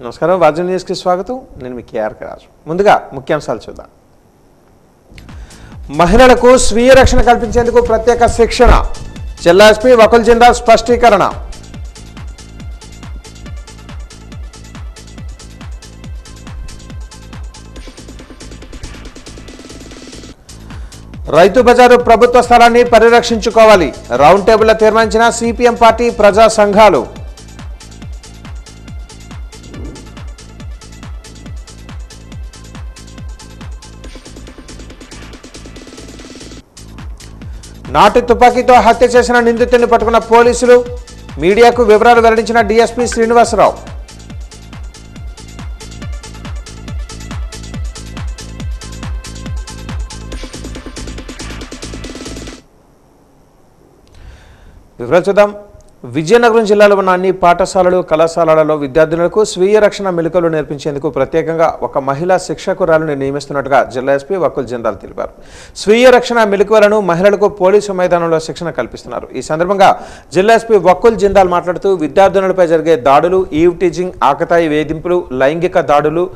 నమస్కారం wasn't news కి స్వాగతం నేను మీ కేఆర్ రాజు ముందుగా ముఖ్యాంశాలు చూద్దాం మహిళలకు స్వీయ రక్షణ కల్పించేందుకు ప్రత్యేక శిక్షణ జిల్లా ఎస్పీ వకుల్ జిందాల్ స్పష్టీకరణ రైతు బజారు ప్రభుత్వ స్థలాన్ని పరిరక్షించుకోవాలి రౌండ్ టేబుల్లో తీర్మానించిన సిపిఎం పార్టీ ప్రజా సంఘాలు నాటు తుపాకీతో హత్య చేసిన నిందితుడిని పట్టుకున్న పోలీసులు మీడియాకు వివరాలు వెల్లడించిన డీఎస్పీ శ్రీనివాసరావు వివరాలు చూద్దాం. విజయనగరం జిల్లాలో ఉన్న అన్ని పాఠశాలలు కళాశాలలలో విద్యార్థులకు స్వీయ రక్షణ మెళుకువలు నేర్పించేందుకు ప్రత్యేకంగా ఒక మహిళా శిక్షకురాలను నియమిస్తున్నట్టుగా జిల్లా ఎస్పీ వకుల్ జిందాల్ తెలిపారు. స్వీయ రక్షణ మెళుకువలను మహిళలకు పోలీసు మైదానంలో శిక్షణ కల్పిస్తున్నారు. ఈ సందర్భంగా జిల్లా ఎస్పీ వకుల్ జిందాల్ మాట్లాడుతూ విద్యార్థులపై జరిగే దాడులు, ఈవ్ టీజింగ్, ఆకతాయి వేధింపులు, లైంగిక దాడులు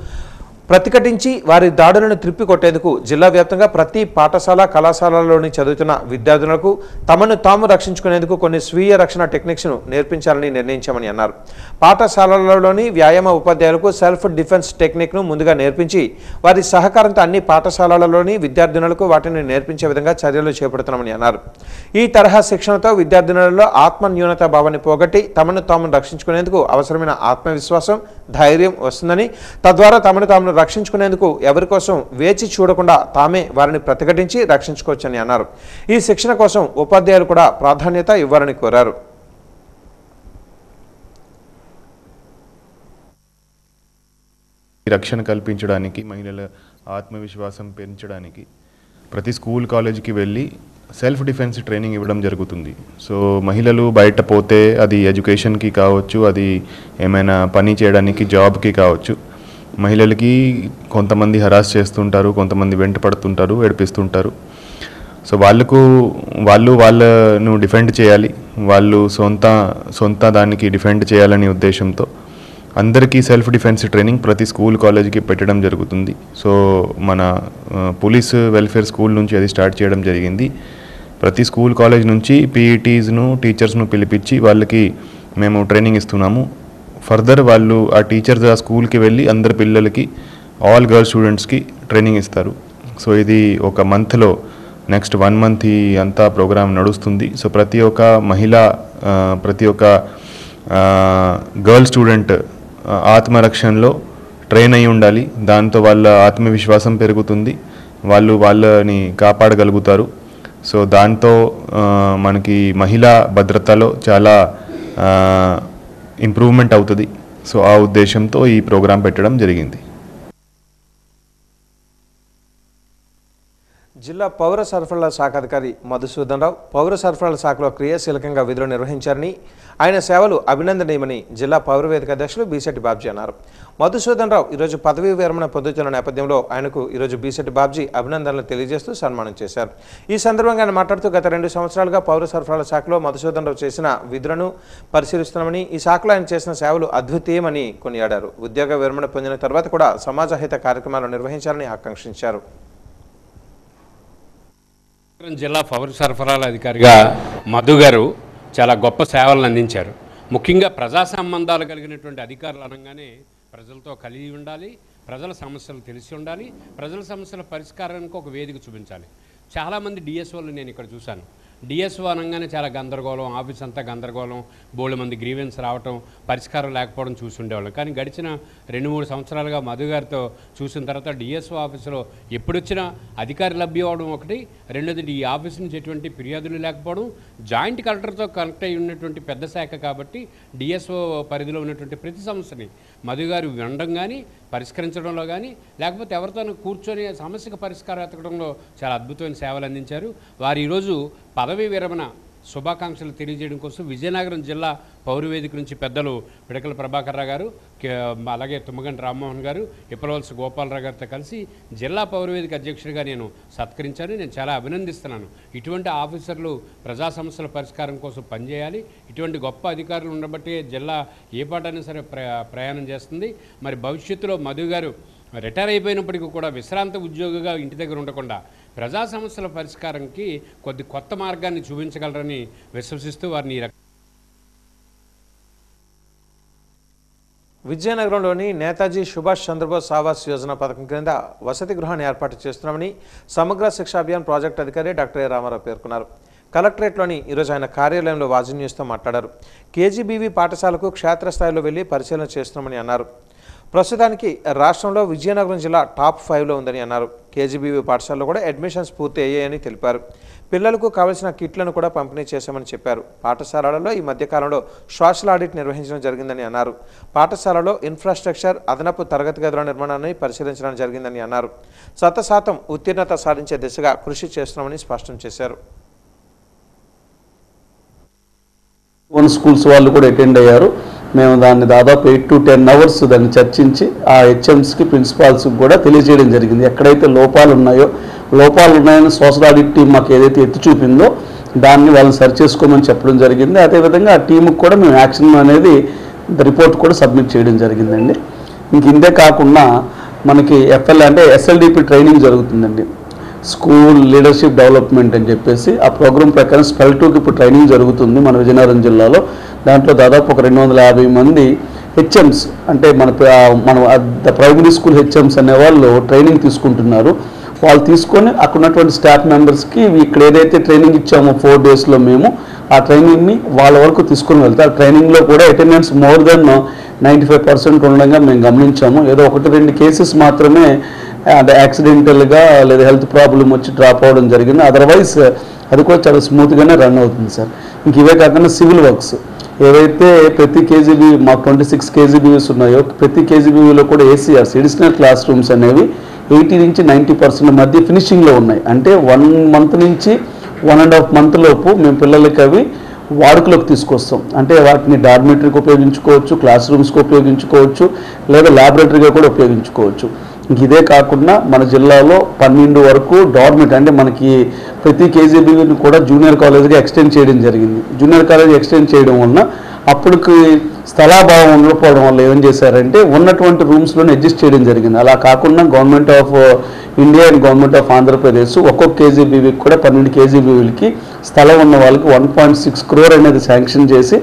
ప్రతిఘటించి వారి దాడులను త్రిప్పికొట్టేందుకు జిల్లా వ్యాప్తంగా ప్రతి పాఠశాల కళాశాలలోని చదువుతున్న విద్యార్థులకు తమను తాము రక్షించుకునేందుకు కొన్ని స్వీయ రక్షణ టెక్నిక్స్ను నేర్పించాలని నిర్ణయించామని అన్నారు. పాఠశాలలోని వ్యాయామ ఉపాధ్యాయులకు సెల్ఫ్ డిఫెన్స్ టెక్నిక్ను ముందుగా నేర్పించి వారి సహకారంతో అన్ని పాఠశాలలలోని విద్యార్థినులకు వాటిని నేర్పించే విధంగా చర్యలు చేపడుతున్నామని అన్నారు. ఈ తరహా శిక్షణతో విద్యార్థినులలో ఆత్మ న్యూనత భావాన్ని పోగొట్టి తమను తాము రక్షించుకునేందుకు అవసరమైన ఆత్మవిశ్వాసం, ధైర్యం వస్తుందని, తద్వారా తమను తాము రక్షించుకునేందుకు ఎవరి కోసం వేచి చూడకుండా తామే వారిని ప్రతిఘటించి రక్షించుకోవచ్చని అన్నారు. ఈ శిక్షణ కోసం ఉపాధ్యాయులు కూడా ప్రాధాన్యత ఇవ్వాలని కోరారు. రక్షణ కల్పించడానికి, మహిళల ఆత్మవిశ్వాసం పెంచడానికి ప్రతి స్కూల్ కాలేజీకి వెళ్ళి సెల్ఫ్ డిఫెన్స్ ట్రైనింగ్ ఇవ్వడం జరుగుతుంది. సో మహిళలు బయట పోతే అది ఎడ్యుకేషన్కి కావచ్చు, అది ఏమైనా పని చేయడానికి జాబ్కి కావచ్చు, మహిళలకి కొంతమంది హరాస్ చేస్తుంటారు, కొంతమంది వెంట పడుతుంటారు, ఏడిపిస్తుంటారు. సో వాళ్ళను డిఫెండ్ చేయాలి, వాళ్ళు సొంత దానికి డిఫెండ్ చేయాలనే ఉద్దేశంతో అందరికీ సెల్ఫ్ డిఫెన్స్ ట్రైనింగ్ ప్రతి స్కూల్ కాలేజీకి పెట్టడం జరుగుతుంది. సో మన పోలీస్ వెల్ఫేర్ స్కూల్ నుంచి అది స్టార్ట్ చేయడం జరిగింది. ప్రతి స్కూల్ కాలేజ్ నుంచి పీఈటీస్ను, టీచర్స్ను పిలిపించి వాళ్ళకి మేము ట్రైనింగ్ ఇస్తున్నాము. ఫర్దర్ వాళ్ళు ఆ టీచర్స్ ఆ స్కూల్కి వెళ్ళి అందరి పిల్లలకి, ఆల్ గర్ల్స్ స్టూడెంట్స్కి ట్రైనింగ్ ఇస్తారు. సో ఇది ఒక మంత్లో, నెక్స్ట్ 1 మంత్ ఈ అంతా ప్రోగ్రామ్ నడుస్తుంది. సో ప్రతి ఒక్క మహిళ, ప్రతి ఒక్క గర్ల్ స్టూడెంట్ ఆత్మరక్షణలో ట్రైన్ అయి ఉండాలి. దాంతో వాళ్ళ ఆత్మవిశ్వాసం పెరుగుతుంది, వాళ్ళని కాపాడగలుగుతారు. సో దాంతో మనకి మహిళా భద్రతలో చాలా ఇంప్రూవ్మెంట్ అవుతుంది. సో ఆ ఉద్దేశంతో ఈ ప్రోగ్రాం పెట్టడం జరిగింది. జిల్లా పౌర సరఫరాల శాఖ అధికారి మధుసూదన్ రావు పౌర సరఫరాల శాఖలో క్రియాశీలకంగా విధులు నిర్వహించారని, ఆయన సేవలు అభినందనీయమని జిల్లా పౌర వేదిక అధ్యక్షులు బీసెట్టి బాబ్జీ అన్నారు. మధుసూదన్ రావు ఈరోజు పదవీ విరమణ పొందుతున్న నేపథ్యంలో ఆయనకు ఈరోజు బీసెట్టి బాబ్జీ అభినందనలు తెలియజేస్తూ సన్మానం చేశారు. ఈ సందర్భంగా ఆయన మాట్లాడుతూ గత 2 సంవత్సరాలుగా పౌర సరఫరాల శాఖలో మధుసూదన్ రావు చేసిన విధులను పరిశీలిస్తున్నామని, ఈ శాఖలో ఆయన చేసిన సేవలు అద్వితీయమని కొనియాడారు. ఉద్యోగ విరమణ పొందిన తర్వాత కూడా సమాజహిత కార్యక్రమాలు నిర్వహించాలని ఆకాంక్షించారు. జిల్లా పౌర సరఫరాల అధికారిగా మధు గారు చాలా గొప్ప సేవలను అందించారు. ముఖ్యంగా ప్రజా సంబంధాలు కలిగినటువంటి అధికారులు అనగానే ప్రజలతో కలిగి ఉండాలి, ప్రజల సమస్యలు తెలిసి ఉండాలి, ప్రజల సమస్యల పరిష్కారానికి ఒక వేదిక చూపించాలి. చాలామంది డిఎస్ఓలు నేను ఇక్కడ చూశాను. డిఎస్ఓ అనగానే చాలా గందరగోళం, ఆఫీస్ అంతా గందరగోళం, బోల్డ్ మంది గ్రీవెన్స్ రావటం, పరిష్కారం లేకపోవడం చూసి ఉండేవాళ్ళం. కానీ గడిచిన 2-3 సంవత్సరాలుగా మధు గారితో చూసిన తర్వాత డిఎస్ఓ ఆఫీసులో ఎప్పుడొచ్చినా అధికారి లభ్యం అవడం ఒకటి, రెండోది ఈ ఆఫీస్ నుంచి ఎటువంటి ఫిర్యాదులు లేకపోవడం, జాయింట్ కలెక్టర్తో కనెక్ట్ అయి ఉన్నటువంటి పెద్ద శాఖ కాబట్టి డిఎస్ఓ పరిధిలో ఉన్నటువంటి ప్రతి సమస్యని మధు గారు వినడం కానీ, పరిష్కరించడంలో కానీ, లేకపోతే ఎవరితోనూ కూర్చొని సమస్యకు పరిష్కారం ఎతకడంలో చాలా అద్భుతమైన సేవలు అందించారు. వారు ఈరోజు పదవీ విరమణ శుభాకాంక్షలు తెలియజేయడం కోసం విజయనగరం జిల్లా పౌరవేదిక నుంచి పెద్దలు పిడకల ప్రభాకర్ రావు గారు, అలాగే తుమ్మగంటి రామ్మోహన్ గారు, ఇప్పలవలస గోపాలరావు గారితో కలిసి జిల్లా పౌరవేదిక అధ్యక్షుడిగా నేను సత్కరించాను. నేను చాలా అభినందిస్తున్నాను. ఇటువంటి ఆఫీసర్లు ప్రజా సమస్యల పరిష్కారం కోసం పనిచేయాలి. ఇటువంటి గొప్ప అధికారులు ఉండబట్టే జిల్లా ఏ పాటైనా సరే ప్రయాణం చేస్తుంది. మరి భవిష్యత్తులో మధు గారు రిటైర్ అయిపోయినప్పటికీ కూడా విశ్రాంత ఉద్యోగిగా ఇంటి దగ్గర ఉండకుండా ప్రజా సమస్యల పరిష్కారంకి కొత్త మార్గాన్ని చూపించగలరని విశ్వసిస్తూ వారిని విజయనగరంలోని నేతాజీ సుభాష్ చంద్రబోస్ ఆవాస్ యోజన పథకం కింద వసతి గృహాన్ని ఏర్పాటు చేస్తున్నామని సమగ్ర శిక్షా అభియాన్ ప్రాజెక్టు అధికారి డాక్టర్ ఏ రామారావు పేర్కొన్నారు. కలెక్టరేట్లోని ఈరోజు ఆయన కార్యాలయంలో వాజీ న్యూస్తో మాట్లాడారు. కేజీబీవీ పాఠశాలకు క్షేత్రస్థాయిలో వెళ్లి పరిశీలన చేస్తున్నామని అన్నారు. ప్రస్తుతానికి రాష్ట్రంలో విజయనగరం జిల్లా టాప్ 5లో ఉందని అన్నారు. కేజీబీవీ పాఠశాలలో కూడా అడ్మిషన్స్ పూర్తి అయ్యాయని తెలిపారు. పిల్లలకు కావలసిన కిట్లను కూడా పంపిణీ చేశామని చెప్పారు. పాఠశాలలలో ఈ మధ్యకాలంలో సోషల్ ఆడిట్ నిర్వహించడం జరిగిందని అన్నారు. పాఠశాలలో ఇన్ఫ్రాస్ట్రక్చర్, అదనపు తరగతి గదుల నిర్మాణాన్ని పరిశీలించడం జరిగిందని అన్నారు. 100% ఉత్తీర్ణత సాధించే దిశగా కృషి చేస్తున్నామని స్పష్టం చేశారు. స్కూల్స్ వాళ్ళు కూడా అటెండ్ అయ్యారు. మేము దాన్ని దాదాపు 8 to 10 hours దాన్ని చర్చించి ఆ హెచ్ఎంస్కి, ప్రిన్సిపాల్స్కి కూడా తెలియజేయడం జరిగింది. ఎక్కడైతే లోపాలు ఉన్నాయని సోషల్ ఆడిట్ టీం మాకు ఏదైతే ఎత్తి చూపిందో దాన్ని వాళ్ళని సరి చేసుకోమని చెప్పడం జరిగింది. అదేవిధంగా ఆ టీంకి కూడా మేము యాక్షన్ అనేది రిపోర్ట్ కూడా సబ్మిట్ చేయడం జరిగిందండి. ఇంక ఇంతే కాకుండా మనకి ఎఫ్ఎల్ అంటే ఎస్ఎల్డిపి ట్రైనింగ్ జరుగుతుందండి, స్కూల్ లీడర్షిప్ డెవలప్మెంట్ అని చెప్పేసి. ఆ ప్రోగ్రామ్ ప్రకారం స్పెల్ 2కి ఇప్పుడు ట్రైనింగ్ జరుగుతుంది మన విజయనగరం జిల్లాలో. దాంట్లో దాదాపు ఒక 250 మంది హెచ్ఎంస్ అంటే మన ప్రైమరీ స్కూల్ హెచ్ఎంస్ అనేవాళ్ళు ట్రైనింగ్ తీసుకుంటున్నారు. వాళ్ళు తీసుకొని అక్కడ ఉన్నటువంటి స్టాఫ్ మెంబర్స్కి ఇక్కడ ఏదైతే ట్రైనింగ్ ఇచ్చామో 4 daysలో మేము ఆ ట్రైనింగ్ని వాళ్ళ వరకు తీసుకొని వెళ్తాం. ఆ ట్రైనింగ్లో కూడా అటెండెన్స్ మోర్ దెన్ 95% ఉండగా మేము గమనించాము. ఏదో 1-2 కేసెస్ మాత్రమే అంటే యాక్సిడెంటల్గా లేదా హెల్త్ ప్రాబ్లం వచ్చి డ్రాప్ అవ్వడం జరిగింది. అదర్వైజ్ అది కూడా చాలా స్మూత్గానే రన్ అవుతుంది సార్. ఇంక ఇవే కాకుండా సివిల్ వర్క్స్ ఏవైతే ప్రతి కేజీబీ మాకు 26 కేజీబీవీస్ ఉన్నాయో ప్రతి కేజీబీవీలో కూడా ఏసీఆర్స్ అడిషనల్ క్లాస్ రూమ్స్ అనేవి 80 నుంచి 90% మధ్య ఫినిషింగ్లో ఉన్నాయి. అంటే 1 month నుంచి 1.5 month లోపు మేము పిల్లలకి అవి వాడుకలోకి తీసుకొస్తాం. అంటే వాటిని డార్మెటరీకి ఉపయోగించుకోవచ్చు, క్లాస్ రూమ్స్కి ఉపయోగించుకోవచ్చు, లేదా ల్యాబొరేటరీగా కూడా ఉపయోగించుకోవచ్చు. ఇంక ఇదే కాకుండా మన జిల్లాలో 12 వరకు డార్మెటరీ అంటే మనకి ప్రతి కేజీబీని కూడా జూనియర్ కాలేజ్గా ఎక్స్టెండ్ చేయడం జరిగింది. జూనియర్ కాలేజ్ ఎక్స్టెండ్ చేయడం వలన అప్పటికి స్థలాభావం ఉండకపోవడం వల్ల ఏం చేశారంటే ఉన్నటువంటి రూమ్స్లోనే అడ్జస్ట్ చేయడం జరిగింది. అలా కాకుండా government of India and government of Andhra Pradesh ఒక్కొక్క కేజీబీవీకి కూడా 12 కేజీబీవీలకి స్థలం ఉన్న వాళ్ళకి 1.6 crore అనేది శాంక్షన్ చేసి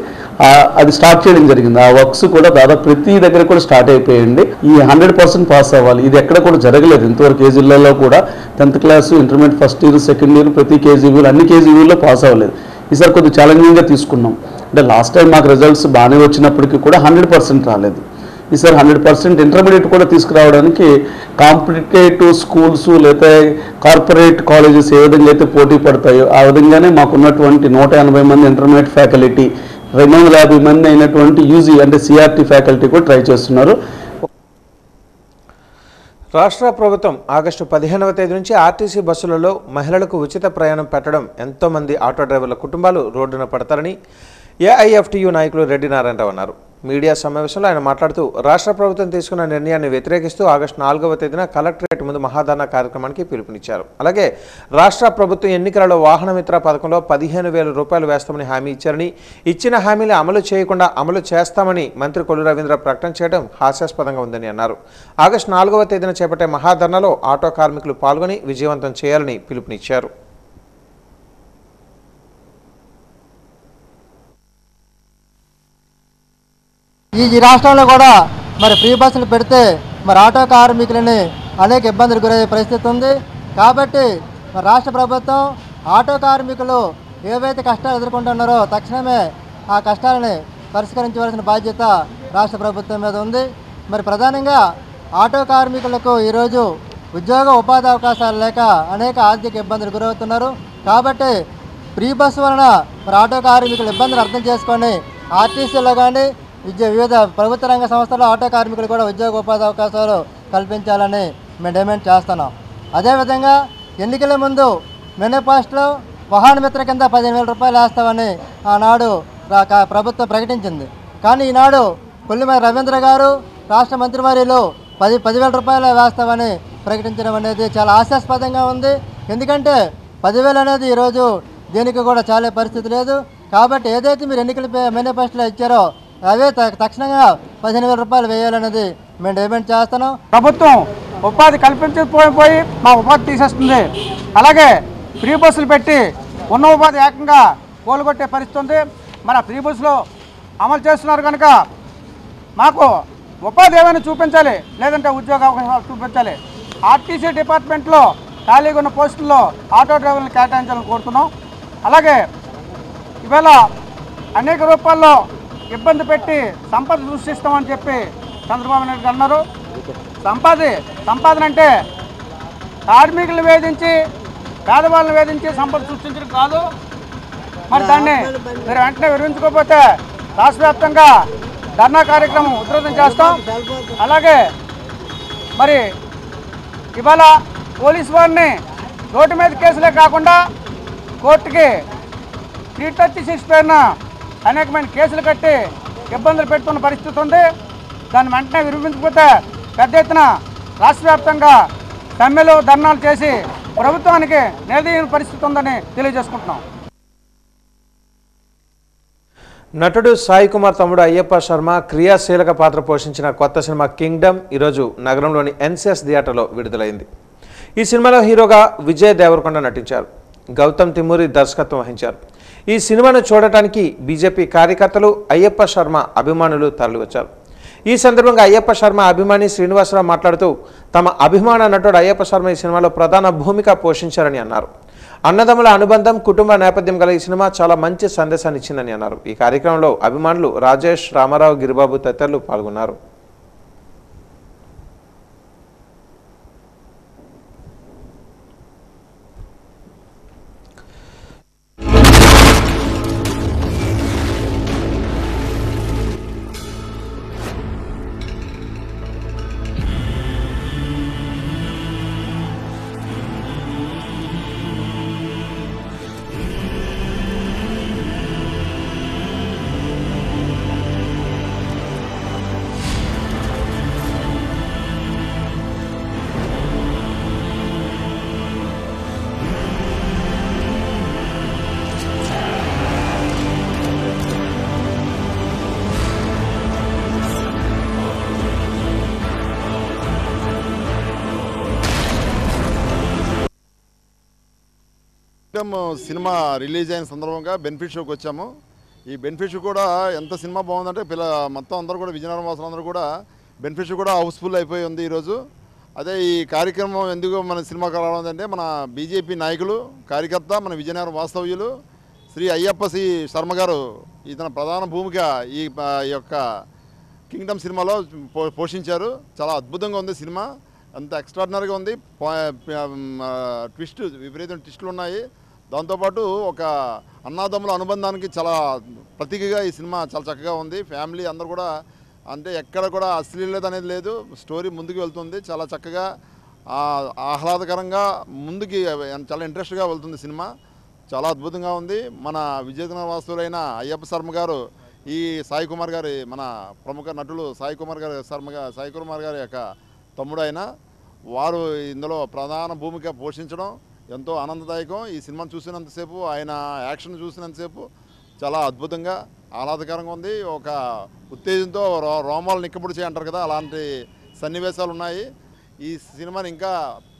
అది స్టార్ట్ చేయడం జరిగింది. ఆ వర్క్స్ కూడా దాదాపు ప్రతి దగ్గర కూడా స్టార్ట్ అయిపోయింది. ఈ 100% పాస్ అవ్వాలి, ఇది ఎక్కడ కూడా జరగలేదు ఇంతవరకు. ఏ జిల్లాలో కూడా 10th class, intermediate first year, second year ప్రతి కేజీబీలు అన్ని కేజీబీల్లో పాస్ అవ్వలేదు. ఈసారి కొద్దిగా ఛాలెంజింగ్గా తీసుకున్నాం. అంటే లాస్ట్ టైం మాకు రిజల్ట్స్ బాగానే వచ్చినప్పటికీ కూడా 100% రాలేదు. ఈసారి 100% ఇంటర్మీడియట్ కూడా తీసుకురావడానికి కాంపిటేటివ్ స్కూల్స్ లేదా కార్పొరేట్ కాలేజెస్ ఏ విధంగా అయితే పోటీ పడతాయో ఆ విధంగానే మాకున్నటువంటి 180 మంది ఇంటర్మీడియట్ ఫ్యాకల్టీ, 250 మంది అయినటువంటి యూజీ అంటే సిఆర్టీ ఫ్యాకల్టీ కూడా ట్రై చేస్తున్నారు. రాష్ట్ర ప్రభుత్వం ఆగస్టు 15వ తేదీ నుంచి ఆర్టీసీ బస్సులలో మహిళలకు ఉచిత ప్రయాణం పెట్టడం ఎంతోమంది ఆటో డ్రైవర్ల కుటుంబాలు రోడ్డున పడతారని ఏఐఎఫ్టీయూ నాయకులు రెడ్డి నారాయణరావు అన్నారు. మీడియా సమావేశంలో ఆయన మాట్లాడుతూ రాష్ట్ర ప్రభుత్వం తీసుకున్న నిర్ణయాన్ని వ్యతిరేకిస్తూ ఆగస్టు 4వ తేదీన కలెక్టరేట్ ముందు మహాధర్నా కార్యక్రమానికి పిలుపునిచ్చారు. అలాగే రాష్ట్ర ప్రభుత్వం ఎన్నికలలో వాహన మిత్ర పథకంలో 15,000 రూపాయలు వేస్తామని హామీ ఇచ్చారని, ఇచ్చిన హామీలు అమలు చేయకుండా అమలు చేస్తామని మంత్రి కొల్లు రవీంద్ర ప్రకటన చేయడం హాస్యాస్పదంగా ఉందని అన్నారు. ఆగస్టు 4వ తేదీన చేపట్టే మహాధర్నాలో ఆటో కార్మికులు పాల్గొని విజయవంతం చేయాలని పిలుపునిచ్చారు. ఈ రాష్ట్రంలో కూడా మరి ఫ్రీ బస్సులు పెడితే మరి ఆటో కార్మికులని అనేక ఇబ్బందులు గురయ్యే పరిస్థితి ఉంది. కాబట్టి మరి రాష్ట్ర ప్రభుత్వం ఆటో కార్మికులు ఏవైతే కష్టాలు ఎదుర్కొంటున్నారో తక్షణమే ఆ కష్టాలని పరిష్కరించవలసిన బాధ్యత రాష్ట్ర ప్రభుత్వం మీద ఉంది. మరి ప్రధానంగా ఆటో కార్మికులకు ఈరోజు ఉద్యోగ ఉపాధి అవకాశాలు లేక అనేక ఆర్థిక ఇబ్బందులు గురవుతున్నారు. కాబట్టి ఫ్రీ బస్సు వలన మరి ఆటో కార్మికుల ఇబ్బందులు అర్థం చేసుకొని ఆర్టీసీలో కానీ వివిధ ప్రభుత్వ రంగ సంస్థల్లో ఆటో కార్మికులు కూడా ఉద్యోగ ఉపాధి అవకాశాలు కల్పించాలని మేము డిమాండ్ చేస్తున్నాం. అదేవిధంగా ఎన్నికల ముందు మేనిఫెస్టోలో వాహనమిత్ర కింద 15,000 రూపాయలు వేస్తామని ఆనాడు ప్రభుత్వం ప్రకటించింది. కానీ ఈనాడు కొల్లిమేర రవీంద్ర గారు రాష్ట్ర మంత్రివర్యులు 10,000 రూపాయలు వేస్తామని ప్రకటించడం అనేది చాలా హాస్యాస్పదంగా ఉంది. ఎందుకంటే 10,000 అనేది ఈరోజు దేనికి కూడా చాలే పరిస్థితి లేదు. కాబట్టి ఏదైతే మీరు ఎన్నికల మేనిఫెస్టోలో ఇచ్చారో అవే తక్షణంగా 15,000 రూపాయలు వేయాలనేది మేము డిమాండ్ చేస్తున్నాం. ప్రభుత్వం ఉపాధి కల్పించకపోయి మా ఉపాధి తీసేస్తుంది. అలాగే ఫ్రీ బస్సులు పెట్టి ఉన్న ఉపాధి ఏకంగా కోలుగొట్టే పరిస్థితి ఉంది. మన ఫ్రీ బస్సులో అమలు చేస్తున్నారు కనుక మాకు ఉపాధి ఏమైనా చూపించాలి, లేదంటే ఉద్యోగ అవకాశాలు చూపించాలి. ఆర్టీసీ డిపార్ట్మెంట్లో ఖాళీగా ఉన్న పోస్టుల్లో ఆటో డ్రైవర్లను కేటాయించాలని కోరుతున్నాం. అలాగే ఇవాళ అనేక రూపాల్లో ఇబ్బంది పెట్టి సంపద సృష్టిస్తామని చెప్పి చంద్రబాబు నాయుడు అన్నారు. సంపాదన అంటే కార్మికులను వేధించి పేదవాళ్ళని వేధించి సంపద సృష్టించడం కాదు. మరి దాన్ని మీరు వెంటనే వివరించుకోకపోతే రాష్ట్ర వ్యాప్తంగా ధర్నా కార్యక్రమం ఉధృతం చేస్తాం. అలాగే మరి ఇవాళ పోలీసు వారిని రోడ్డు మీద కేసులే కాకుండా కోర్టుకి 336 పేరున అనేకమైన కేసులు కట్టి ఇబ్బందులు పెడుతున్న పరిస్థితి ఉంది. దాన్ని వెంటనే విరమించకపోతే పెద్ద ఎత్తున రాష్ట్ర వ్యాప్తంగా సమ్మెలు ధర్నాలు చేసి ప్రభుత్వానికి నిలదీయని పరిస్థితి ఉందని తెలియజేసుకుంటున్నాం. నటుడు సాయి కుమార్ తమ్ముడు అయ్యప్ప శర్మ క్రియాశీలక పాత్ర పోషించిన కొత్త సినిమా కింగ్డమ్ ఈరోజు నగరంలోని ఎన్సిఎస్ థియేటర్లో విడుదలైంది. ఈ సినిమాలో హీరోగా విజయ్ దేవరకొండ నటించారు. గౌతమ్ తిమ్మూరి దర్శకత్వం వహించారు. ఈ సినిమాను చూడటానికి బీజేపీ కార్యకర్తలు, అయ్యప్ప శర్మ అభిమానులు తరలివచ్చారు. ఈ సందర్భంగా అయ్యప్ప శర్మ అభిమాని శ్రీనివాసరావు మాట్లాడుతూ తమ అభిమాన నటుడు అయ్యప్ప శర్మ ఈ సినిమాలో ప్రధాన భూమిక పోషించారని అన్నారు. అన్నదమ్ముల అనుబంధం, కుటుంబ నేపథ్యం గల ఈ సినిమా చాలా మంచి సందేశాన్ని ఇచ్చిందని అన్నారు. ఈ కార్యక్రమంలో అభిమానులు రాజేష్, రామారావు, గిరిబాబు తదితరులు పాల్గొన్నారు. సినిమా రిలీజ్ అయిన సందర్భంగా బెనిఫిట్ షోకి వచ్చాము. ఈ బెనిఫిట్ షో కూడా ఎంత సినిమా బాగుందంటే మొత్తం అందరూ కూడా విజయనగరం వాసులు అందరూ కూడా బెనిఫిట్ షో కూడా హౌస్ఫుల్ అయిపోయి ఉంది ఈరోజు. అదే ఈ కార్యక్రమం ఎందుకు మన సినిమాకి రావడంటే మన బీజేపీ నాయకులు, కార్యకర్త, మన విజయనగరం వాస్తవ్యులు శ్రీ అయ్యప్ప శర్మ గారు ఇతని ప్రధాన భూమిక ఈ యొక్క కింగ్డమ్ సినిమాలో పోషించారు. చాలా అద్భుతంగా ఉంది సినిమా, అంత ఎక్స్ట్రాడినరీగా ఉంది. విపరీతమైన ట్విస్టులు ఉన్నాయి. దాంతోపాటు ఒక అన్నాదమ్ముల అనుబంధానికి చాలా ప్రతీకగా ఈ సినిమా చాలా చక్కగా ఉంది. ఫ్యామిలీ అందరూ కూడా అంటే ఎక్కడ కూడా అశ్లీలత అనేది లేదు. స్టోరీ ముందుకు వెళ్తుంది చాలా చక్కగా, ఆహ్లాదకరంగా ముందుకి చాలా ఇంట్రెస్ట్గా వెళ్తుంది సినిమా. చాలా అద్భుతంగా ఉంది. మన విజయనగరం వాసులైన అయ్యప్ప శర్మ గారు ఈ సాయి కుమార్ గారి, మన ప్రముఖ నటులు సాయి కుమార్ గారి యొక్క తమ్ముడు అయిన వారు ఇందులో ప్రధాన భూమిక పోషించడం ఎంతో ఆనందదాయకం. ఈ సినిమాను చూసినంతసేపు, ఆయన యాక్షన్ చూసినంతసేపు చాలా అద్భుతంగా ఆహ్లాదకరంగా ఉంది. ఒక ఉత్తేజంతో రోమాలు నిక్కబొడిచే అంటారు కదా, అలాంటి సన్నివేశాలు ఉన్నాయి. ఈ సినిమాని ఇంకా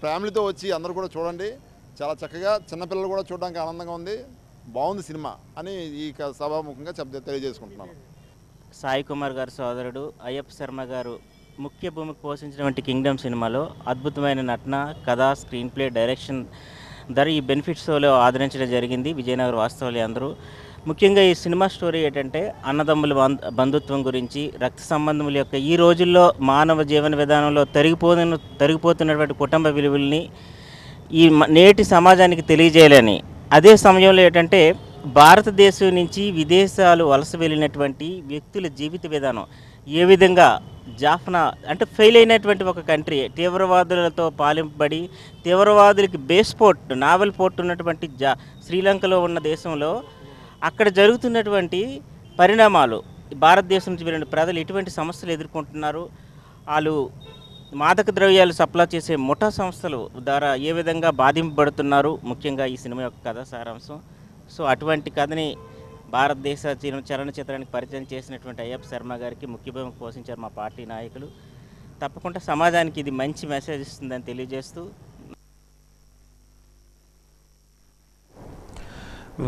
ఫ్యామిలీతో వచ్చి అందరూ కూడా చూడండి. చాలా చక్కగా చిన్నపిల్లలు కూడా చూడడానికి ఆనందంగా ఉంది. బాగుంది సినిమా అని ఈ సభాముఖంగా తెలియజేసుకుంటున్నాను. సాయి కుమార్ గారి సోదరుడు అయ్యప్ప శర్మ గారు ముఖ్య భూమికి పోషించినటువంటి కింగ్డమ్ సినిమాలో అద్భుతమైన నటన, కథ, స్క్రీన్ ప్లే, డైరెక్షన్ ఈ బెనిఫిట్ షోలో ఆదరించడం జరిగింది విజయనగరం వాస్తవాలు అందరూ. ముఖ్యంగా ఈ సినిమా స్టోరీ ఏంటంటే అన్నదమ్ముల బంధుత్వం గురించి, రక్త సంబంధముల యొక్క ఈ రోజుల్లో మానవ జీవన విధానంలో తరిగిపోతున్నటువంటి కుటుంబ విలువల్ని ఈ నేటి సమాజానికి తెలియజేయాలని, అదే సమయంలో ఏంటంటే భారతదేశం నుంచి విదేశాలు వలస వెళ్ళినటువంటి వ్యక్తుల జీవిత విధానం ఏ విధంగా జాఫ్నా అంటే ఫెయిల్ అయినటువంటి ఒక కంట్రీ, తీవ్రవాదులతో పాలింపబడి తీవ్రవాదులకి బేస్ పోర్ట్, నావల్ పోర్ట్ ఉన్నటువంటి శ్రీలంకలో ఉన్న దేశంలో అక్కడ జరుగుతున్నటువంటి పరిణామాలు, భారతదేశం నుంచి వెళ్ళిన ప్రజలు ఎటువంటి సమస్యలు ఎదుర్కొంటున్నారు, వాళ్ళు మాదక ద్రవ్యాలు సప్లై చేసే ముఠా సంస్థలు ద్వారా ఏ విధంగా బాధింపబడుతున్నారు, ముఖ్యంగా ఈ సినిమా యొక్క కథ సారాంశం. సో అటువంటి కథని భారతదేశ చలనచిత్రానికి పరిచయం చేసినటువంటి అయ్యప్ప శర్మ గారికి ముఖ్య భూమిక పోషించారు మా పార్టీ నాయకులు. తప్పకుండా సమాజానికి ఇది మంచి మెసేజ్ ఇస్తుందని తెలియజేస్తూ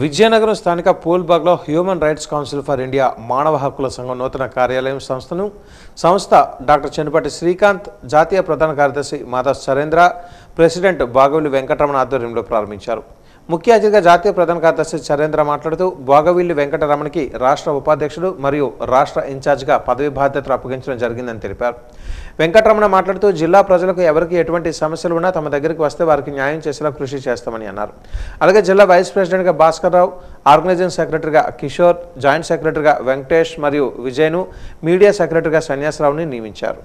విజయనగరం స్థానిక పూల్బాగ్లో human rights council for India మానవ హక్కుల సంఘం నూతన కార్యాలయం సంస్థ డాక్టర్ చెన్నుపాటి శ్రీకాంత్, జాతీయ ప్రధాన కార్యదర్శి మాధవ్ చరేంద్ర, ప్రెసిడెంట్ బాగవిల్లి వెంకటరమణ ఆధ్వర్యంలో ప్రారంభించారు. ముఖ్య అతిథిగా జాతీయ ప్రధాన కార్యదర్శి చరేంద్ర మాట్లాడుతూ బాగవిల్లి వెంకటరమణకి రాష్ట్ర ఉపాధ్యక్షుడు మరియు రాష్ట్ర ఇన్ఛార్జిగా పదవి బాధ్యతలు అప్పగించడం జరిగిందని తెలిపారు. వెంకటరమణ మాట్లాడుతూ జిల్లా ప్రజలకు ఎవరికి ఎటువంటి సమస్యలు ఉన్నా తమ దగ్గరికి వస్తే వారికి న్యాయం చేసేలా కృషి చేస్తామని అన్నారు. అలాగే జిల్లా వైస్ ప్రెసిడెంట్గా భాస్కర్ రావు, ఆర్గనైజింగ్ సెక్రటరీగా కిషోర్, జాయింట్ సెక్రటరీగా వెంకటేష్ మరియు విజయ్ను, మీడియా సెక్రటరీగా సన్యాసరావుని నియమించారు.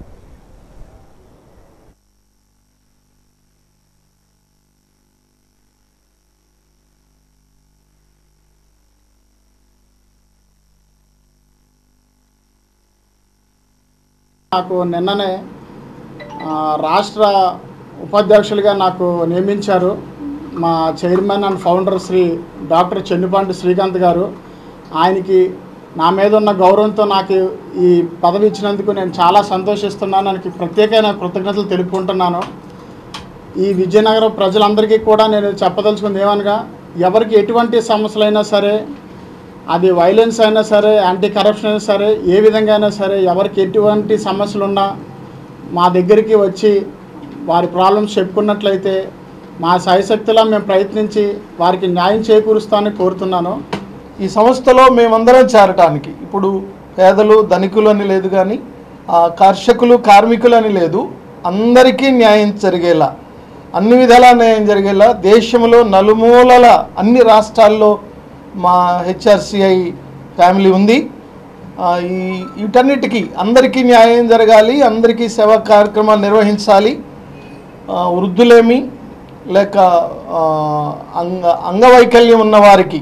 నాకు నిన్ననే రాష్ట్ర ఉపాధ్యక్షులుగా నాకు నియమించారు మా chairman and founder Shri doctor Chennupati Srikanth garu. ఆయనకి నా మీద ఉన్న గౌరవంతో నాకు ఈ పదవి ఇచ్చినందుకు నేను చాలా సంతోషిస్తున్నాను. ఆయనకి ప్రత్యేకమైన కృతజ్ఞతలు తెలుపుకుంటున్నాను. ఈ విజయనగరం ప్రజలందరికీ కూడా నేను చెప్పదలుచుకుంది ఏమనగా, ఎవరికి ఎటువంటి సమస్యలైనా సరే, అది వైలెన్స్ అయినా సరే, యాంటీ కరప్షన్ అయినా సరే, ఏ విధంగా అయినా సరే, ఎవరికి ఎటువంటి సమస్యలు ఉన్నా మా దగ్గరికి వచ్చి వారి ప్రాబ్లమ్స్ చెప్పుకున్నట్లయితే మా సాయశక్తిలా మేము ప్రయత్నించి వారికి న్యాయం చేకూరుస్తానని కోరుతున్నాను. ఈ సంస్థలో మేమందరం చేరటానికి ఇప్పుడు పేదలు ధనికులు అని లేదు, కానీ కర్షకులు కార్మికులు అని లేదు, అందరికీ న్యాయం జరిగేలా, అన్ని విధాలా న్యాయం జరిగేలా దేశంలో నలుమూలల అన్ని రాష్ట్రాల్లో మా హెచ్ఆర్సిఐ ఫ్యామిలీ ఉంది. వీటన్నిటికీ అందరికీ న్యాయం జరగాలి, అందరికీ సేవా కార్యక్రమాలు నిర్వహించాలి. వృద్ధులేమి లేక అంగవైకల్యం ఉన్న వారికి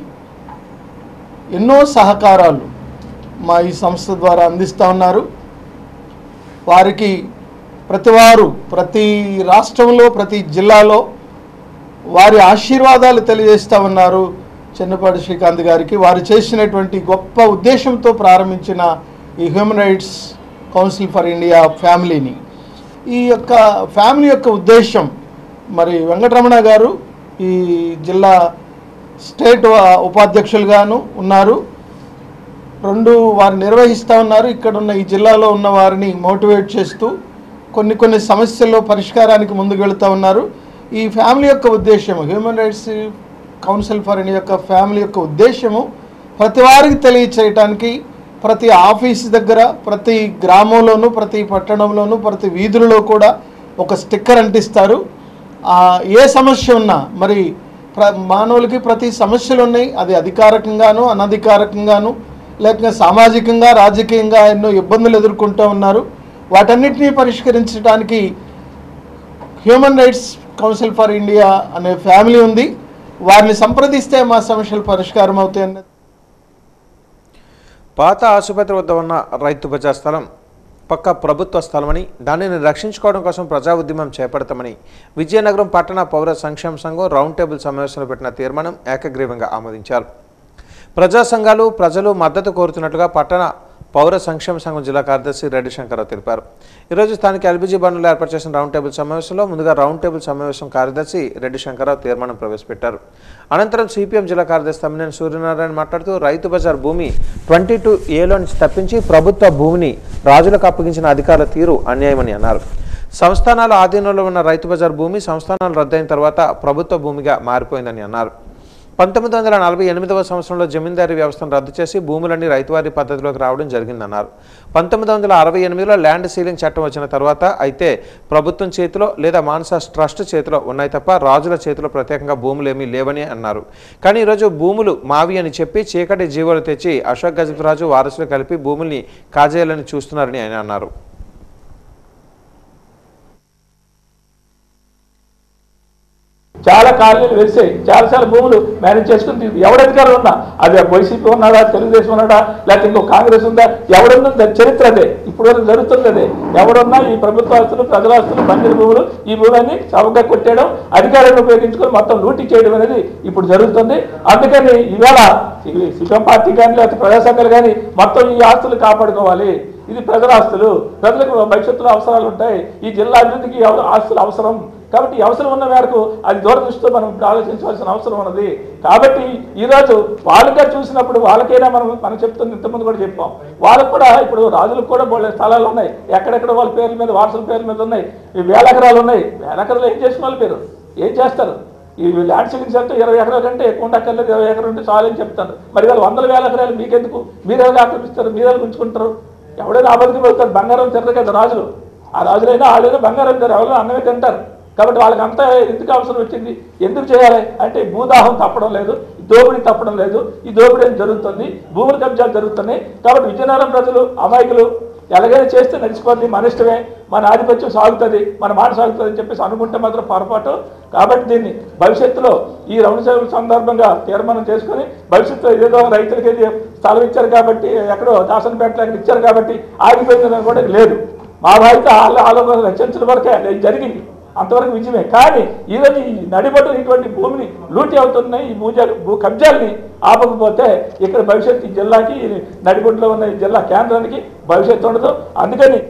ఎన్నో సహకారాలు మా ఈ సంస్థ ద్వారా అందిస్తూ ఉన్నారు. వారికి ప్రతివారు ప్రతి రాష్ట్రంలో ప్రతి జిల్లాలో వారి ఆశీర్వాదాలు తెలియజేస్తూ ఉన్నారు చెన్నుపాటి శ్రీకాంత్ గారికి. వారు చేసినటువంటి గొప్ప ఉద్దేశంతో ప్రారంభించిన ఈ human rights council for India ఫ్యామిలీని, ఈ యొక్క ఫ్యామిలీ యొక్క ఉద్దేశం, మరి వెంకటరమణ గారు ఈ జిల్లా స్టేట్ ఉపాధ్యక్షులుగాను ఉన్నారు, వారు నిర్వహిస్తూ ఉన్నారు. ఇక్కడ ఉన్న ఈ జిల్లాలో ఉన్న వారిని మోటివేట్ చేస్తూ కొన్ని సమస్యల్లో పరిష్కారానికి ముందుకు వెళుతూ ఉన్నారు. ఈ ఫ్యామిలీ యొక్క ఉద్దేశం, human rights council for India యొక్క ఫ్యామిలీ యొక్క ఉద్దేశము ప్రతి వారికి తెలియచేయటానికి ప్రతి ఆఫీసు దగ్గర, ప్రతి గ్రామంలోనూ, ప్రతి పట్టణంలోనూ, ప్రతి వీధులలో కూడా ఒక స్టిక్కర్ అంటిస్తారు. ఏ సమస్య ఉన్నా, మరి మానవులకి ప్రతి సమస్యలు ఉన్నాయి, అది అధికారికంగాను అనధికారికంగాను లేక సామాజికంగా రాజకీయంగా ఎన్నో ఇబ్బందులు ఎదుర్కొంటూ ఉన్నారు. వాటన్నిటినీ పరిష్కరించడానికి human rights council for India అనే ఫ్యామిలీ ఉంది. వారిని సంప్రదిస్తే మా సమస్యలు పరిష్కారం అవుతాయన్నది. పాత ఆసుపత్రి వద్ద ఉన్న రైతు బజార్ స్థలం పక్క ప్రభుత్వ స్థలమని, దానిని రక్షించుకోవడం కోసం ప్రజా ఉద్యమం చేపడతామని విజయనగరం పట్టణ పౌర సంక్షేమ సంఘం రౌండ్ టేబుల్ సమావేశంలో పెట్టిన తీర్మానం ఏకగ్రీవంగా ఆమోదించారు. ప్రజా సంఘాలు ప్రజలు మద్దతు కోరుతున్నట్లుగా పట్టణ పౌర సంక్షేమ సంఘం జిల్లా కార్యదర్శి రెడ్డి శంకర్రావు తెలిపారు. ఈరోజు స్థానిక ఎల్బీజీ బండ్లో ఏర్పాటు చేసిన రౌండ్ టేబుల్ సమావేశంలో ముందుగా రౌండ్ టేబుల్ సమావేశం కార్యదర్శి రెడ్డి శంకర్రావు తీర్మానం ప్రవేశపెట్టారు. అనంతరం సిపిఎం జిల్లా కార్యదర్శి తమ్మినేని సూర్యనారాయణ మాట్లాడుతూ రైతు బజార్ భూమి 22A నుంచి తప్పించి ప్రభుత్వ భూమిని రాజులకు అప్పగించిన అధికారుల తీరు అన్యాయమని అన్నారు. సంస్థానాల ఆధీనంలో ఉన్న రైతు బజార్ భూమి సంస్థానాలు రద్దయిన తర్వాత ప్రభుత్వ భూమిగా మారిపోయిందని అన్నారు. 1948వ సంవత్సరంలో జమీందారీ వ్యవస్థను రద్దు చేసి భూములన్నీ రైతువారీ పద్ధతిలోకి రావడం జరిగిందన్నారు. 1968లో ల్యాండ్ సీలింగ్ చట్టం వచ్చిన తర్వాత అయితే ప్రభుత్వం చేతిలో లేదా మానస ట్రస్ట్ చేతిలో ఉన్నాయి తప్ప రాజుల చేతిలో ప్రత్యేకంగా భూములు ఏమీ లేవని అన్నారు. కానీ ఈరోజు భూములు మావి అని చెప్పి చీకటి జీవోలు తెచ్చి అశోక్ గజపతిరాజు వారసులు కలిపి భూముల్ని కాజేయాలని చూస్తున్నారని ఆయన అన్నారు. చాలా కాలనీలు వెలిసాయి, చాలా భూములు మేనేజ్ చేసుకుని ఎవరు అధికారులు ఉన్నా, అది వైసీపీ ఉన్నాడా, తెలుగుదేశం ఉన్నాడా, లేకపోతే ఇంకో కాంగ్రెస్ ఉందా, ఎవడున్నా చరిత్ర అదే, ఇప్పుడు వరకు జరుగుతుంది అదే. ఎవడున్నా ఈ ప్రభుత్వ ఆస్తులు, ప్రజల ఆస్తులు, బంజరు భూములు, ఈ భూములన్నీ చౌకగా కొట్టేయడం, అధికారాన్ని ఉపయోగించుకొని మొత్తం లూటీ చేయడం అనేది ఇప్పుడు జరుగుతుంది. అందుకని ఇవాళ సిపిఎం పార్టీ కానీ లేకపోతే ప్రజా సంఘాలు కానీ మొత్తం ఈ ఆస్తులు కాపాడుకోవాలి. ఇది ప్రజల ఆస్తులు, ప్రజలకు భవిష్యత్తులో అవసరాలు ఉంటాయి, ఈ జిల్లా అభివృద్ధికి ఆస్తులు అవసరం. కాబట్టి అవసరం ఉన్న మేరకు అది దూరదృష్టితో మనం ఆలోచించవలసిన అవసరం ఉన్నది. కాబట్టి ఈరోజు వాళ్ళుగా చూసినప్పుడు వాళ్ళకైనా మనం చెప్తుంది, ఇంతకుముందు కూడా చెప్పాం, వాళ్ళకు కూడా ఇప్పుడు రాజులకు కూడా బోలే స్థలాలు ఉన్నాయి, ఎక్కడెక్కడ వాళ్ళ పేర్ల మీద వారసుల పేర్ల మీద ఉన్నాయి, వేల ఎకరాలు ఉన్నాయి. వేల ఎకరాలు ఏం చేసిన వాళ్ళ పేరు ఏం చేస్తారు? ఈ ల్యాండ్ సీలింగ్స్ అంటే 20 ఎకరాల కంటే ఎక్కువ ఉండక్కర్లేదు, 20 ఎకరాలు ఉంటే చాలు అని చెప్తారు. మరి వాళ్ళు 100,000 ఎకరాలు మీకెందుకు? మీరెవరు ఆక్రమిస్తారు? మీరెవరు ఉంచుకుంటారు? ఎవడైనా ఆపదకి పోతారు. బంగారం తిరగదు కదా రాజులు, ఆ రాజులైనా వాళ్ళైనా బంగారం తింటారు, ఎవరైనా అన్నమే తింటారు. కాబట్టి వాళ్ళకి అంతా ఎందుకు అవసరం వచ్చింది? ఎందుకు చేయాలి అంటే భూదాహం తప్పడం లేదు, దోపిడీ తప్పడం లేదు, ఈ దోపిడీ జరుగుతుంది, భూముల కబ్జాలు జరుగుతున్నాయి. కాబట్టి విజయనగరం ప్రజలు అమాయకులు, ఎలాగైనా చేస్తే నడిచిపోతుంది, మన ఇష్టమే, మన ఆధిపత్యం సాగుతుంది, మన మాట సాగుతుంది అని చెప్పేసి అనుకుంటే మాత్రం పొరపాటు. కాబట్టి దీన్ని భవిష్యత్తులో ఈ రౌండ్ టేబుల్ సందర్భంగా తీర్మానం చేసుకొని భవిష్యత్తులో ఏదో రైతులకి స్థలం ఇచ్చారు కాబట్టి, ఎక్కడో దాసనపేటలో ఇచ్చారు కాబట్టి ఆగిపోయిందని కూడా లేదు. మా బాధ్యత ఆలోచన రచించడం వరకే జరిగింది, అంతవరకు విజయమే. కానీ ఈరోజు ఈ నడిబడ్డు ఇటువంటి భూమిని లూటీ అవుతున్నాయి, ఈ భూ కబ్జాలని ఆపకపోతే ఇక్కడ భవిష్యత్తు ఈ జిల్లాకి, నడిబొడ్డులో ఉన్న ఈ జిల్లా కేంద్రానికి భవిష్యత్తు ఉండదు. అందుకని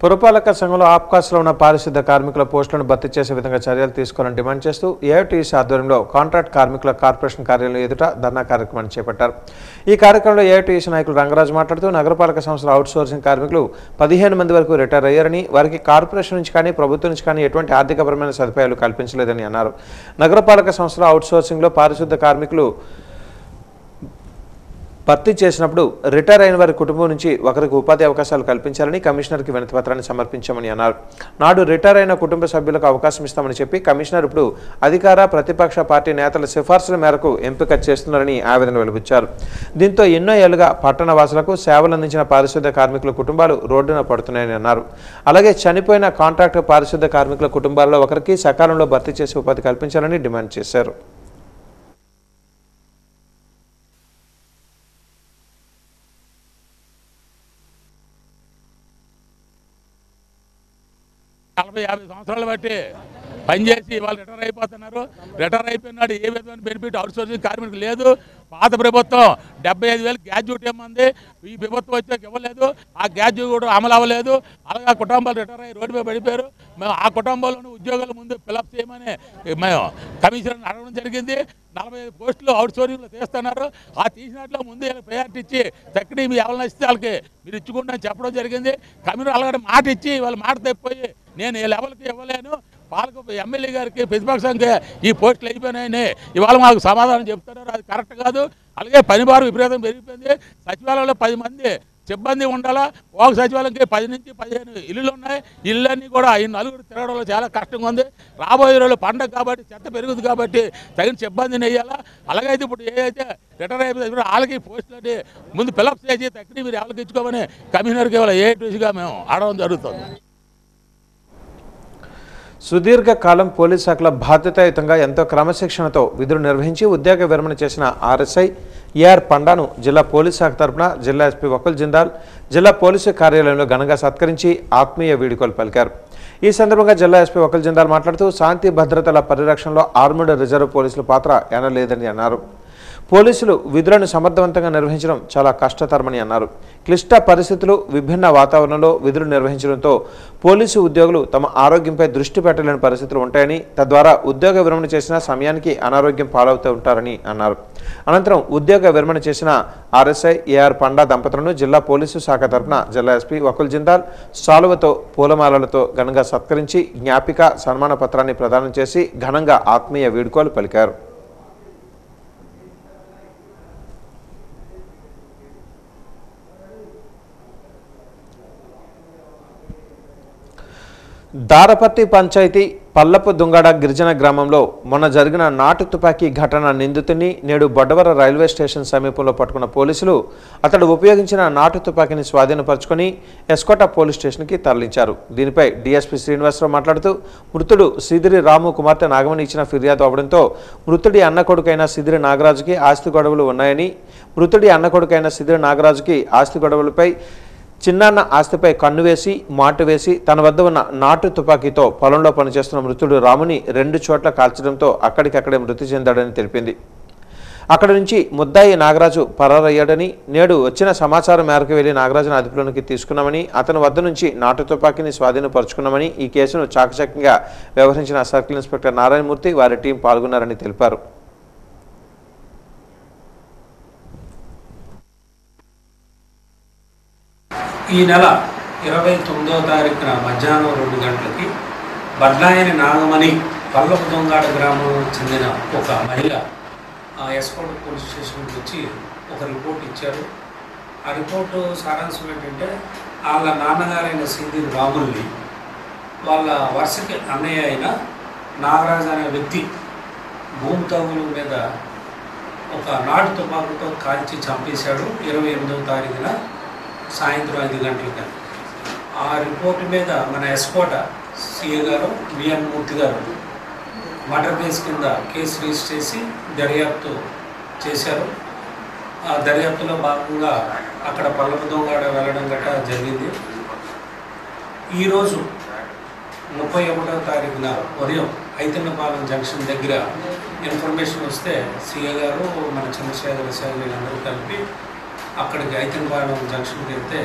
పురపాలక సంఘంలో ఆప్కాస్లో ఉన్న పారిశుద్ధ కార్మికుల పోస్టులను భర్తీ చేసే విధంగా చర్యలు తీసుకోవాలని డిమాండ్ చేస్తూ ఏఐటీయూసీ ఆధ్వర్యంలో కాంట్రాక్ట్ కార్మికుల కార్పొరేషన్ కార్యాలయం ఎదుట ధర్నా కార్యక్రమాన్ని చేపట్టారు. ఈ కార్యక్రమంలో ఏఐటీయూసీ నాయకులు రంగరాజు మాట్లాడుతూ నగరపాలక సంస్థల అవుట్సోర్సింగ్ కార్మికులు 15 మంది వరకు రిటైర్ అయ్యారని, వారికి కార్పొరేషన్ నుంచి కానీ ప్రభుత్వం నుంచి కానీ ఎటువంటి ఆర్థికపరమైన సదుపాయాలు కల్పించలేదని అన్నారు. నగరపాలక సంస్థల అవుట్సోర్సింగ్లో పారిశుద్ధ కార్మికులు భర్తీ చేసినప్పుడు రిటైర్ అయిన వారి కుటుంబం నుంచి ఒకరికి ఉపాధి అవకాశాలు కల్పించాలని కమిషనర్కి వినతిపత్రాన్ని సమర్పించామని అన్నారు. నాడు రిటైర్ అయిన కుటుంబ సభ్యులకు అవకాశం ఇస్తామని చెప్పి కమిషనర్ ఇప్పుడు అధికార ప్రతిపక్ష పార్టీ నేతల సిఫార్సుల మేరకు ఎంపిక చేస్తున్నారని ఆవేదన వెలుబుచ్చారు. దీంతో ఎన్నో ఏళ్లుగా పట్టణ వాసులకు సేవలు అందించిన పారిశుద్ధ కార్మికుల కుటుంబాలు రోడ్డున పడుతున్నాయని అన్నారు. అలాగే చనిపోయిన కాంట్రాక్ట్ పారిశుద్ధ కార్మికుల కుటుంబాల్లో ఒకరికి సకాలంలో భర్తీ చేసి ఉపాధి కల్పించాలని డిమాండ్ చేశారు. 40-50 సంవత్సరాలు బట్టి పనిచేసి వాళ్ళు రిటైర్ అయిపోతున్నారు. రిటైర్ అయిపోయినాడు ఏ విధమైన బెనిఫిట్ అవుట్సోర్సింగ్ కార్మికులు లేదు. పాత ప్రభుత్వం 75,000 గ్రాడ్యుయేట్ ఏమంది, ఈ ప్రభుత్వం వచ్చాక ఇవ్వలేదు, ఆ గ్రాడ్యుయేట్ కూడా అమలు అవ్వలేదు. అలాగే కుటుంబాలు రిటైర్ అయ్యి రోడ్డు మీద పడిపోయారు. మేము ఆ కుటుంబంలోని ఉద్యోగాల ముందు ఫిలప్ చేయమని మేము కమిషనర్ని అడగడం జరిగింది. 45 పోస్టులు అవుట్సోర్సింగ్లో తీస్తున్నారు. ఆ తీసినట్లో ముందు ప్రయారిటీ ఇచ్చి చక్కటి మీ ఎవరిని ఇస్తే వాళ్ళకి మీరు ఇచ్చుకుంటా అని చెప్పడం జరిగింది. కమిషనర్ అలాగే మాట ఇచ్చి వాళ్ళ మాట తప్పిపోయి నేను ఈ లెవెల్కి ఇవ్వలేను, పాలకు ఎమ్మెల్యే గారికి ప్రతిపక్షంగా ఈ పోస్టులు అయిపోయినాయని ఇవాళ మాకు సమాధానం చెప్తున్నారు. అది కరెక్ట్ కాదు. అలాగే పని భారం విపరీతం పెరిగిపోయింది. సచివాలయంలో 10 మంది సిబ్బంది ఉండాలా, ఒక సచివాలయంకి 10 నుంచి 15 ఇల్లులు ఉన్నాయి. ఇళ్ళన్నీ కూడా ఈ నలుగురు తిరగడంలో చాలా కష్టంగా ఉంది. రాబోయే రోజులు పండగ కాబట్టి చెత్త పెరుగుతుంది కాబట్టి తగిన సిబ్బందిని వేయాలా. అలాగైతే ఇప్పుడు ఏదైతే రిటైర్ అయిపోతే వాళ్ళకి పోస్టులని ముందు ఫిలప్ చేసి తగ్గి మీరు ఎవరికి ఇచ్చుకోమని కమిషనర్కి ఇవాళ ఏఐటీయూసీగా మేము అడగడం జరుగుతుంది. సుదీర్ఘకాలం పోలీస్ శాఖల బాధ్యతాయుతంగా ఎంతో క్రమశిక్షణతో విధులు నిర్వహించి ఉద్యోగ విరమణ చేసిన ఆర్ఎస్ఐ ఏఆర్ పండాను జిల్లా పోలీస్ శాఖ తరఫున జిల్లా ఎస్పీ వకుల్ జిందాల్ జిల్లా పోలీసు కార్యాలయంలో ఘనంగా సత్కరించి ఆత్మీయ వీడ్కోలు పలికారు. ఈ సందర్భంగా జిల్లా ఎస్పీ వకుల్ జిందాల్ మాట్లాడుతూ శాంతి భద్రతల పరిరక్షణలో ఆర్మడ్ రిజర్వ్ పోలీసుల పాత్ర ఎనలేదని అన్నారు. పోలీసులు విధులను సమర్థవంతంగా నిర్వహించడం చాలా కష్టతరమని అన్నారు. క్లిష్ట పరిస్థితులు, విభిన్న వాతావరణంలో విధులు నిర్వహించడంతో పోలీసు ఉద్యోగులు తమ ఆరోగ్యంపై దృష్టి పెట్టలేని పరిస్థితులు ఉంటాయని, తద్వారా ఉద్యోగ విరమణ చేసిన సమయానికి అనారోగ్యం పాలవుతూ ఉంటారని అన్నారు. అనంతరం ఉద్యోగ విరమణ చేసిన ఆర్ఎస్ఐ ఏఆర్ పండా దంపతులను జిల్లా పోలీసు శాఖ తరఫున జిల్లా ఎస్పీ వకుల్ జిందాల్ సాలువతో పూలమాలలతో ఘనంగా సత్కరించి జ్ఞాపిక సన్మాన పత్రాన్ని ప్రదానం చేసి ఘనంగా ఆత్మీయ వీడ్కోలు పలికారు. దారపత్తి పంచాయతీ పల్లపు దుంగాడ గిరిజన గ్రామంలో మొన్న జరిగిన నాటు తుపాకీ ఘటన నిందితుని నేడు బొడ్డవర రైల్వే స్టేషన్ సమీపంలో పట్టుకున్న పోలీసులు అతడు ఉపయోగించిన నాటు తుపాకీని స్వాధీనపరుచుకొని ఎస్కోట పోలీస్ స్టేషన్కి తరలించారు. దీనిపై డీఎస్పీ శ్రీనివాసరావు మాట్లాడుతూ మృతుడు సిదిరి రాము కుమార్తె నాగమణి ఇచ్చిన ఫిర్యాదు అవడంతో మృతుడి అన్న కొడుకైన సిదిరి నాగరాజుకి ఆస్తి గొడవలు ఉన్నాయని, మృతుడి అన్న కొడుకైన సిదిరి నాగరాజుకి ఆస్తి గొడవలపై చిన్నాన్న ఆస్తిపై కన్ను వేసి మాటు వేసి తన వద్ద ఉన్న నాటు తుపాకీతో పొలంలో పనిచేస్తున్న మృతుడు రాముని 2 చోట్ల కాల్చడంతో అక్కడికక్కడే మృతి చెందాడని తెలిపింది. అక్కడి నుంచి ముద్దాయి నాగరాజు పరారయ్యాడని, నేడు వచ్చిన సమాచారం మేరకు వెళ్లి నాగరాజును అదుపులోకి తీసుకున్నామని, అతని వద్ద నుంచి నాటు తుపాకీని స్వాధీనపరుచుకున్నామని, ఈ కేసును చాకచక్యంగా వ్యవహరించిన సర్కిల్ ఇన్స్పెక్టర్ నారాయణమూర్తి వారి టీం పాల్గొన్నారని తెలిపారు. ఈ నెల 29వ తారీఖున మధ్యాహ్నం 2 గంటలకి బడ్లాయని నాగమణి పల్లపు దొంగాడ గ్రామం చెందిన ఒక మహిళ ఎస్కోట పోలీస్ స్టేషన్కి వచ్చి ఒక రిపోర్ట్ ఇచ్చారు. ఆ రిపోర్టు సారాంశం ఏంటంటే వాళ్ళ నాన్నగారైన సిద్దిరి రాముల్ని వాళ్ళ వరుసకి అన్నయ్య అయిన నాగరాజు అనే వ్యక్తి భూమి తగులు మీద ఒక నాటు తుపాకుతో కాల్చి చంపేశాడు 28వ తారీఖున సాయంత్రం 5 గంటలకి. ఆ రిపోర్టు మీద మన ఎస్కోట సిఏ గారు బిఎన్ మూర్తి గారు మర్డర్ కేసు కింద కేసు రిజిస్టర్ చేసి దర్యాప్తు చేశారు. ఆ దర్యాప్తులో భాగంగా అక్కడ పల్లపు దొంగాడ వెళ్ళడం గట్రా జరిగింది. ఈరోజు 31వ తారీఖున ఉదయం ఐతన్నపాలెం జంక్షన్ దగ్గర ఇన్ఫర్మేషన్ వస్తే సిఏ గారు మన చంద్రశేఖర సార్ వీళ్ళందరూ కలిపి అక్కడికి ఐతన్నపాలెం జంక్షన్కి వెళ్తే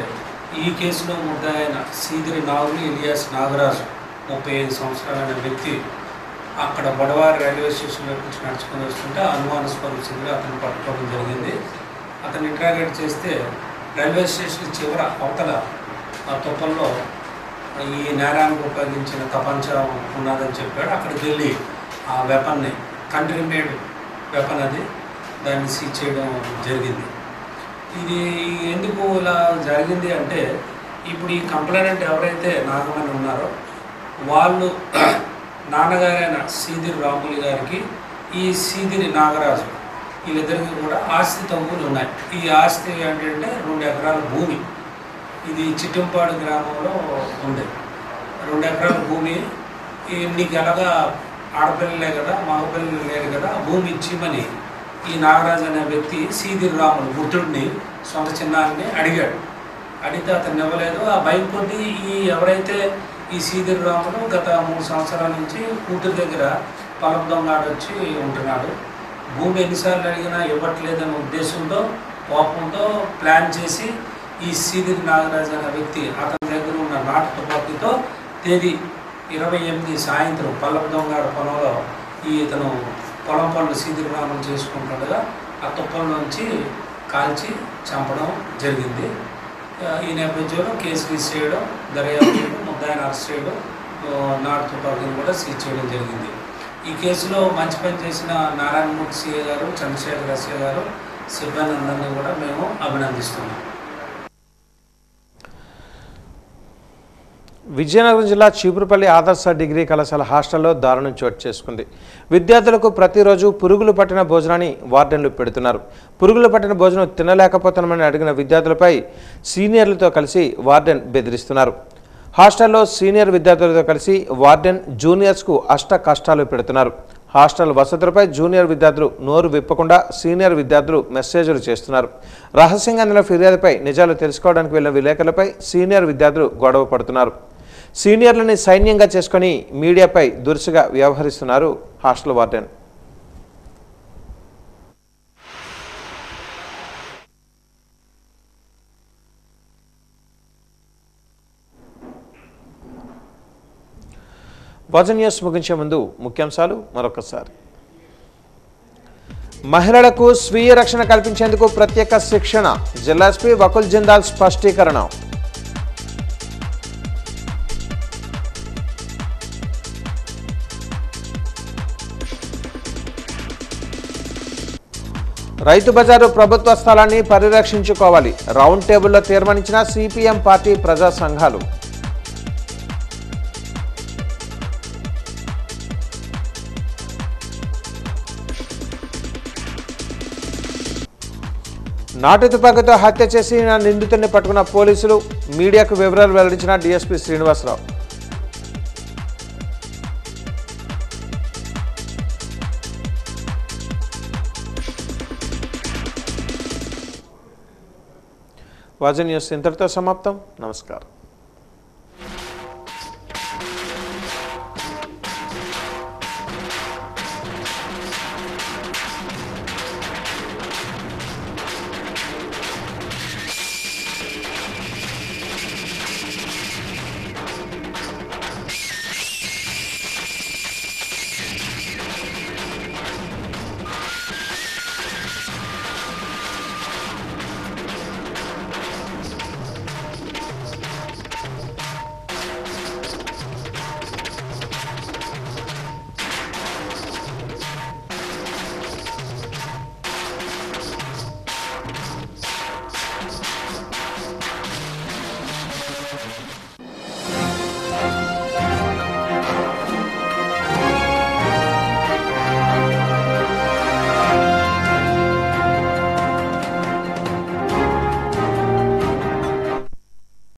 ఈ కేసులో ముద్దాయిన సిదిరి నాగులు ఇలియాస్ నాగరాజు 35 సంవత్సరాలైన వ్యక్తి అక్కడ బొడవారి రైల్వే స్టేషన్ నుంచి నడుచుకొని వస్తుంటే అనుమానాస్పద స్థితిలో అతను పట్టుకోవడం జరిగింది. అతను ఇంట్రాగేట్ చేస్తే రైల్వే స్టేషన్ చివర అవతల ఆ తుప్పల్లో ఈ నేరానికి ఉపయోగించిన తపంచం ఉన్నదని చెప్పాడు. అక్కడికి వెళ్ళి ఆ వెపన్ని కంట్రీ మేడ్ వెపన్ అది దాన్ని సీజ్ చేయడం జరిగింది. ఇది ఎందుకు ఇలా జరిగింది అంటే ఇప్పుడు ఈ కంప్లైంట్ ఎవరైతే నాగమణి ఉన్నారో వాళ్ళు నాన్నగారైన సిదిరి రాములు గారికి ఈ సిదిరి నాగరాజు వీళ్ళిద్దరికి కూడా ఆస్తి తగ్గులు ఉన్నాయి. ఈ ఆస్తి ఏంటంటే 2 ఎకరాల భూమి. ఇది చిట్టంపాడు గ్రామంలో ఉంది. 2 ఎకరాల భూమి. నీకు ఎలాగా ఆడపిల్లలే కదా, మగపిల్లలు లేరు కదా, భూమి ఇచ్చిమని ఈ నాగరాజు అనే వ్యక్తి సిదిరి రాములు మృతుడిని సొంత చిన్నాన్ని అడిగాడు. అడిగితే అతను ఇవ్వలేదు. ఆ భయం కొద్దీ ఎవరైతే ఈ సిదిరి రాములు గత 3 సంవత్సరాల నుంచి కూతురు దగ్గర పల్లపు దొంగాడ వచ్చి ఉంటున్నాడు. భూమి ఎన్నిసార్లు అడిగినా ఇవ్వట్లేదనే ఉద్దేశంతో కోపంతో ప్లాన్ చేసి ఈ సిదిరి నాగరాజు అనే వ్యక్తి అతని దగ్గర ఉన్న నాటు తుపాకీతో తేదీ 28 సాయంత్రం పల్లపు దొంగాడ పొలంలో ఇతను పొలం పనులు సిదిరి రాములు చేసుకుంటుండగా ఆ తుప్పల్లోంచి కాల్చి చంపడం జరిగింది. ఈ నేపథ్యంలో కేసు రిజిస్టర్ చేయడం, దర్యాప్తు చేయడం, ముద్దాయిని అరెస్ట్ చేయడం, నాటు తుపాకీని కూడా సీజ్ చేయడం జరిగింది. ఈ కేసులో మంచి పని చేసిన నారాయణమూర్తి సిఏ గారు, చంద్రశేఖర ఎస్ఏ గారు, సిబ్బంది అందరినీ కూడా మేము అభినందిస్తున్నాం. విజయనగరం జిల్లా చీపురుపల్లి ఆదర్శ డిగ్రీ కళాశాల హాస్టల్లో దారుణం చోటు చేసుకుంది. విద్యార్థులకు ప్రతిరోజు పురుగులు పట్టిన భోజనాన్ని వార్డెన్లు పెడుతున్నారు. పురుగులు పట్టిన భోజనం తినలేకపోతున్నామని అడిగిన విద్యార్థులపై సీనియర్లతో కలిసి వార్డెన్ బెదిరిస్తున్నారు. హాస్టల్లో సీనియర్ విద్యార్థులతో కలిసి వార్డెన్ జూనియర్స్కు అష్ట కష్టాలు పెడుతున్నారు. హాస్టల్ వసతులపై జూనియర్ విద్యార్థులు నోరు విప్పకుండా సీనియర్ విద్యార్థులు మెసేజ్లు చేస్తున్నారు. రహస్యంగా అందిన ఫిర్యాదుపై నిజాలు తెలుసుకోవడానికి వెళ్లిన విలేకరులపై సీనియర్ విద్యార్థులు గొడవ పడుతున్నారు. సీనియర్లని సైన్యంగా చేసుకుని మీడియాపై దురుసుగా వ్యవహరిస్తున్నారు హాస్టల్ వార్డెన్. వాజన్ న్యూస్ ముగించే ముందు ముఖ్యాంశాలు మరొకసారి. మహిళలకు స్వీయ రక్షణ కల్పించేందుకు ప్రత్యేక శిక్షణ, జిల్లా ఎస్పీ వకుల్ జిందాల్ స్పష్టీకరణ. రైతు బజారు ప్రభుత్వ స్థలాన్ని పరిరక్షించుకోవాలి, రౌండ్ టేబుల్లో తీర్మానించిన సిపిఎం పార్టీ ప్రజా సంఘాలు. నాటు తుపాకీతో హత్య చేసిన నిందితుడిని పట్టుకున్న పోలీసులు, మీడియాకు వివరాలు వెల్లడించిన డీఎస్పీ శ్రీనివాసరావు. వాజన్ న్యూస్ ఇంతటితో సమాప్తం. నమస్కారం.